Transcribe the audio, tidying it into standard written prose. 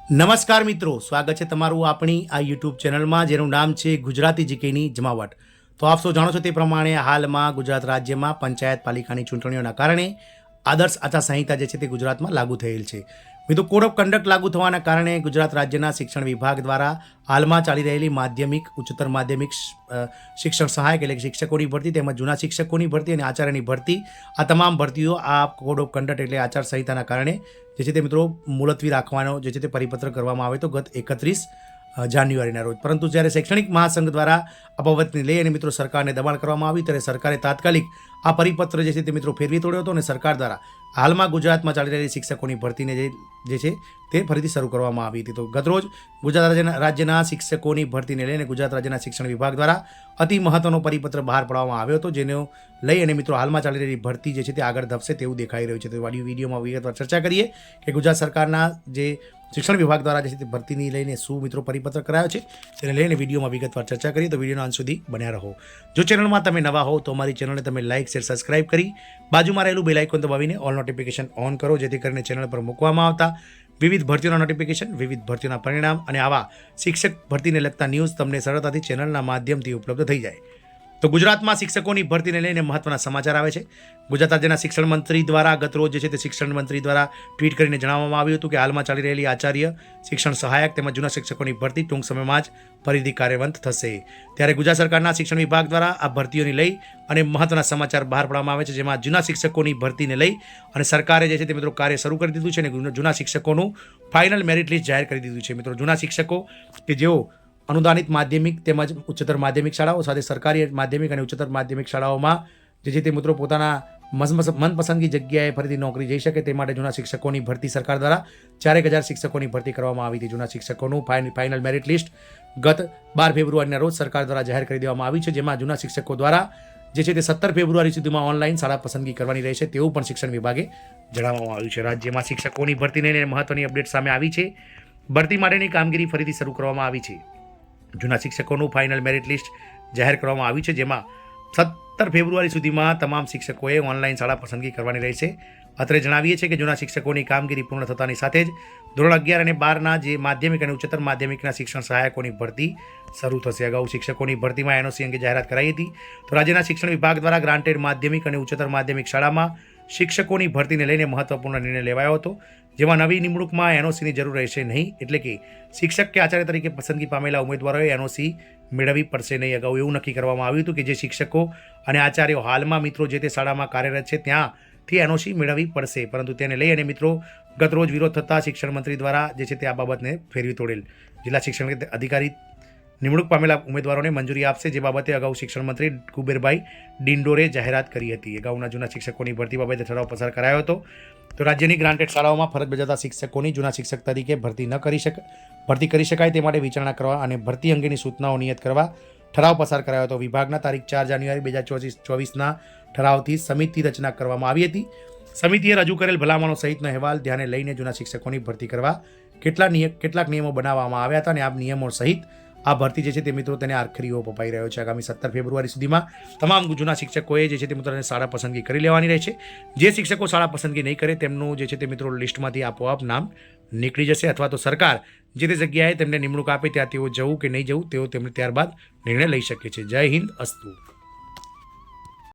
નમસ્કાર મિત્રો, સ્વાગત છે તમારું આપણી આ યુટ્યુબ ચેનલમાં જેનું નામ છે ગુજરાતી જીકેની જમાવટ। તો આપ સૌ જાણો છો તે પ્રમાણે હાલમાં ગુજરાત રાજ્યમાં પંચાયત પાલિકાની ચૂંટણીઓના કારણે આદર્શ આચારસંહિતા જે છે તે ગુજરાતમાં લાગુ થયેલ છે। મિત્રો, કોડ ઓફ કન્ડક્ટ લાગુ થવાના કારણે ગુજરાત રાજ્યના શિક્ષણ વિભાગ દ્વારા હાલમાં ચાલી રહેલી માધ્યમિક, ઉચ્ચતર માધ્યમિક શિક્ષણ સહાયક એટલે કે શિક્ષકોની ભરતી તેમજ જૂના શિક્ષકોની ભરતી અને આચાર્યની ભરતી આ તમામ ભરતીઓ આ કોડ ઓફ કન્ડક્ટ એટલે આચારસંહિતાના કારણે જે છે તે મિત્રો મુલતવી રાખવાનો જે છે તે પરિપત્ર કરવામાં આવે તો ગત 31 જાન્યુઆરીના રોજ, પરંતુ જ્યારે શૈક્ષણિક મહાસંઘ દ્વારા આ બાબતને લઈ અને મિત્રો સરકારને દબાણ કરવામાં આવ્યું ત્યારે સરકારે તાત્કાલિક આ પરિપત્ર જે છે તે મિત્રો ફેરવી તોડ્યો હતો અને સરકાર દ્વારા હાલમાં ગુજરાતમાં ચાલી રહેલી શિક્ષકોની ભરતીને જે છે તે ફરીથી શરૂ કરવામાં આવી હતી। તો ગતરોજ ગુજરાત રાજ્યના શિક્ષકોની ભરતીને લઈને ગુજરાત રાજ્યના શિક્ષણ વિભાગ દ્વારા અતિ મહત્વનો પરિપત્ર બહાર પાડવામાં આવ્યો હતો, જેને લઈ અને મિત્રો હાલમાં ચાલી રહેલી ભરતી જે છે તે આગળ ધપશે તેવું દેખાઈ રહ્યું છે। તો વિડીયોમાં વિગતવાર ચર્ચા કરીએ કે ગુજરાત સરકારના જે શિક્ષણ વિભાગ દ્વારા જે છે તે ભરતીની લઈને શું મિત્રો પરિપત્ર કરાયો છે તેને લઈને વિડીયોમાં વિગતવાર ચર્ચા કરીએ। તો વિડીયોના અંત સુધી બન્યા રહો। જો ચેનલમાં તમે નવા હો તો અમારી ચેનલને તમે લાઇક, શેર, સબસ્ક્રાઇબ કરી બાજુમાં રહેલું બેલ આઇકોન દબાવીને ઓલ નોટિફિકેશન ઓન કરો, જેથી કરીને ચેનલ પર મૂકવામાં આવતા વિવિધ ભરતીઓના નોટિફિકેશન, વિવિધ ભરતીઓના પરિણામ અને આવા શિક્ષક ભરતીને લગતા ન્યૂઝ તમને સરળતાથી ચેનલના માધ્યમથી ઉપલબ્ધ થઈ જાય। તો ગુજરાતમાં શિક્ષકોની ભરતીને લઈને મહત્વના સમાચાર આવે છે। ગુજરાત રાજ્યના શિક્ષણ મંત્રી દ્વારા ગતરોજ જે છે તે શિક્ષણ મંત્રી દ્વારા ટ્વીટ કરીને જણાવવામાં આવ્યું હતું કે હાલમાં ચાલી રહેલી આચાર્ય, શિક્ષણ સહાયક તેમજ જૂના શિક્ષકોની ભરતી ટૂંક સમયમાં જ ફરીથી કાર્યરત થશે। ત્યારે ગુજરાત સરકારના શિક્ષણ વિભાગ દ્વારા આ ભરતીઓને લઈ અને મહત્વના સમાચાર બહાર પાડવામાં આવે છે, જેમાં જૂના શિક્ષકોની ભરતીને લઈ અને સરકારે જે છે તે મિત્રો કાર્ય શરૂ કરી દીધું છે અને જૂના શિક્ષકોનું ફાઇનલ મેરિટ લિસ્ટ જાહેર કરી દીધું છે। મિત્રો, જૂના શિક્ષકો કે જેઓ અનુદાનિત માધ્યમિક તેમજ ઉચ્ચતર માધ્યમિક શાળાઓ સાથે સરકારી માધ્યમિક અને ઉચ્ચતર માધ્યમિક શાળાઓમાં જે છે તે મિત્રો પોતાના મનપસંદગી જગ્યાએ ફરીથી નોકરી જઈ શકે તે માટે જૂના શિક્ષકોની ભરતી સરકાર દ્વારા 4000 શિક્ષકોની ભરતી કરવામાં આવી હતી। જૂના શિક્ષકોનું ફાઇનલ મેરિટ લિસ્ટ ગત 12 ફેબ્રુઆરીના રોજ સરકાર દ્વારા જાહેર કરી દેવામાં આવી છે, જેમાં જૂના શિક્ષકો દ્વારા જે છે તે 17 ફેબ્રુઆરી સુધીમાં ઓનલાઈન શાળા પસંદગી કરવાની રહેશે તેવું પણ શિક્ષણ વિભાગે જણાવવામાં આવ્યું છે। રાજ્યમાં શિક્ષકોની ભરતીને લઈને મહત્વની અપડેટ સામે આવી છે। ભરતી માટેની કામગીરી ફરીથી શરૂ કરવામાં આવી છે। જૂના શિક્ષકોનું ફાઇનલ મેરિટ લિસ્ટ જાહેર કરવામાં આવ્યું છે, જેમાં 17 ફેબ્રુઆરી સુધીમાં તમામ શિક્ષકોએ ઓનલાઈન શાળા પસંદગી કરવાની રહેશે। અત્રે જણાવીએ છીએ કે જૂના શિક્ષકોની કામગીરી પૂર્ણ થતાની સાથે જ ધોરણ 11 અને 12ના જે માધ્યમિક અને ઉચ્ચતર માધ્યમિકના શિક્ષણ સહાયકોની ભરતી શરૂ થશે। અગાઉ શિક્ષકોની ભરતીમાં એનઓસી અંગે જાહેરાત કરાઈ હતી। તો રાજ્યના શિક્ષણ વિભાગ દ્વારા ગ્રાન્ટેડ માધ્યમિક અને ઉચ્ચતર માધ્યમિક શાળામાં શિક્ષકોની ભરતીને લઈને મહત્વપૂર્ણ નિર્ણય લેવાયો હતો, જેમાં નવી નિમણૂકમાં એનઓસીની જરૂર રહેશે નહીં, એટલે કે શિક્ષક કે આચાર્ય તરીકે પસંદગી પામેલા ઉમેદવારોએ એનઓસી મેળવવી પડશે નહીં। અગાઉ એવું નક્કી કરવામાં આવ્યું હતું કે જે શિક્ષકો અને આચાર્યો હાલમાં મિત્રો જે તે શાળામાં કાર્યરત છે ત્યાંથી એનઓસી મેળવવી પડશે, પરંતુ તેને લઈ અને મિત્રો ગતરોજ વિરોધ થતાં શિક્ષણ મંત્રી દ્વારા જે છે તે આ બાબતને ફેરવી તોડેલ। જિલ્લા શિક્ષણ અધિકારી નિમણૂક પામેલા ઉમેદવારોને મંજૂરી આપશે, જે બાબતે અગાઉ શિક્ષણ મંત્રી કુબેરભાઈ ડિંડોરે જાહેરાત કરી હતી। અગાઉના જૂના શિક્ષકોની ભરતી બાબતે ઠરાવ પસાર કરાયો હતો। તો રાજ્યની ગ્રાન્ટેડ શાળાઓમાં ફરજ બજાવતા શિક્ષકોની જૂના શિક્ષક તરીકે ભરતી કરી શકાય તે માટે વિચારણા કરવા અને ભરતી અંગેની સૂચનાઓ નિયત કરવા ઠરાવ પસાર કરાયો હતો। વિભાગના તારીખ 4 જાન્યુઆરી 2024ના ઠરાવથી સમિતિ રચના કરવામાં આવી હતી। સમિતિએ રજૂ કરેલ ભલામણો સહિતનો અહેવાલ ધ્યાને લઈને જૂના શિક્ષકોની ભરતી કરવા કેટલાક નિયમો બનાવવામાં આવ્યા હતા અને આ નિયમો સહિત આ ભરતી જે છે તે મિત્રો તેને આખરી ઓપ અપાઈ રહ્યો છે। આગામી 17 ફેબ્રુઆરી સુધીમાં તમામ જૂના શિક્ષકોએ જે છે તે મિત્રોને શાળા પસંદગી કરી લેવાની રહેશે। જે શિક્ષકો શાળા પસંદગી નહીં કરે તેમનું જે છે તે મિત્રો લિસ્ટમાંથી આપોઆપ નામ નીકળી જશે, અથવા તો સરકાર જે તે જગ્યાએ તેમને નિમણૂક આપે ત્યાં તેઓ જવું કે નહીં જવું તેઓ તેમને ત્યારબાદ નિર્ણય લઈ શકે છે। જય હિન્દ, અસ્તુ।